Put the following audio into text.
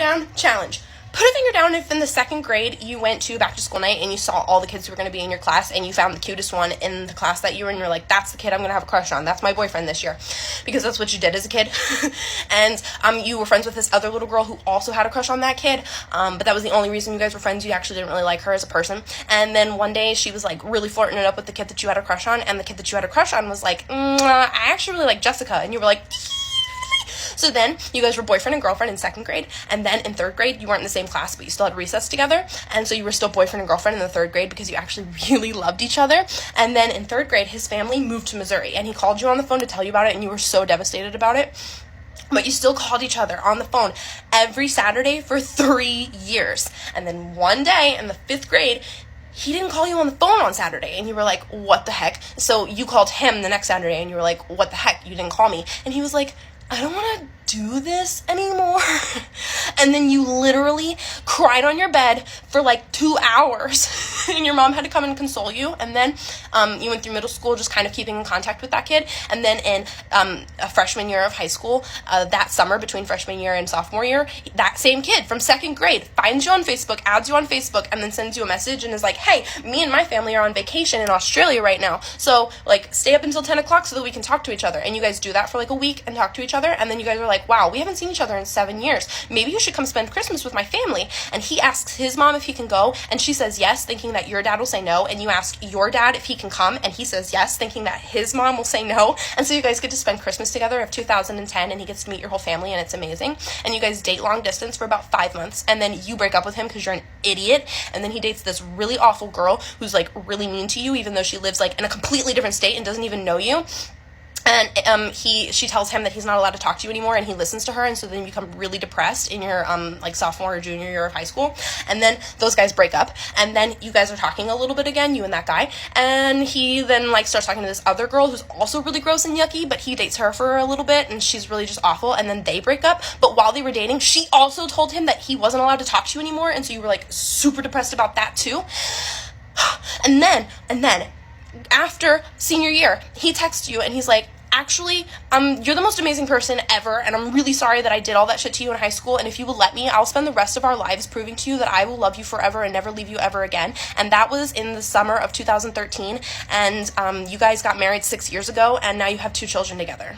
down, challenge. Put a finger down if in the 2nd grade you went to back to school night and you saw all the kids who were going to be in your class and you found the cutest one in the class that you were in. You're like, that's the kid I'm going to have a crush on. That's my boyfriend this year. Because that's what you did as a kid. And you were friends with this other little girl who also had a crush on that kid. But that was the only reason you guys were friends. You actually didn't really like her as a person. And then one day she was like really flirting it up with the kid that you had a crush on. And the kid that you had a crush on was like, I actually really like Jessica. And you were like... So then you guys were boyfriend and girlfriend in 2nd grade, and then in 3rd grade you weren't in the same class, but you still had recess together, and so you were still boyfriend and girlfriend in the 3rd grade because you actually really loved each other. And then in 3rd grade his family moved to Missouri, and he called you on the phone to tell you about it, and you were so devastated about it. But you still called each other on the phone every Saturday for 3 years. And then one day in the 5th grade, he didn't call you on the phone on Saturday, and you were like, what the heck? So you called him the next Saturday, and you were like, what the heck? You didn't call me. And he was like, I don't want to do this anymore. And then you literally cried on your bed for like 2 hours and your mom had to come and console you. And then you went through middle school just kind of keeping in contact with that kid. And then in a freshman year of high school, that summer between freshman year and sophomore year, that same kid from 2nd grade finds you on Facebook, adds you on Facebook, and then sends you a message and is like, hey, me and my family are on vacation in Australia right now, so like stay up until 10 o'clock so that we can talk to each other. And you guys do that for like a week and talk to each other. And then you guys are like, wow, we haven't seen each other in 7 years. Maybe you should come spend Christmas with my family. And he asks his mom if he can go, and she says yes, thinking that your dad will say no. And you ask your dad if he can come, and he says yes, thinking that his mom will say no. And so you guys get to spend Christmas together of 2010, and he gets to meet your whole family, and it's amazing. And you guys date long distance for about 5 months, and then you break up with him because you're an idiot. And then he dates this really awful girl who's like really mean to you, even though she lives like in a completely different state and doesn't even know you. And she tells him that he's not allowed to talk to you anymore, and he listens to her, and so then you become really depressed in your like sophomore or junior year of high school. And then those guys break up, and then you guys are talking a little bit again, you and that guy, and he then like starts talking to this other girl who's also really gross and yucky, but he dates her for a little bit, and she's really just awful. And then they break up, but while they were dating, she also told him that he wasn't allowed to talk to you anymore, and so you were like super depressed about that too. And then after senior year, he texts you and he's like, actually, you're the most amazing person ever, and I'm really sorry that I did all that shit to you in high school, and if you will let me, I'll spend the rest of our lives proving to you that I will love you forever and never leave you ever again. And that was in the summer of 2013, and you guys got married 6 years ago, and now you have 2 children together.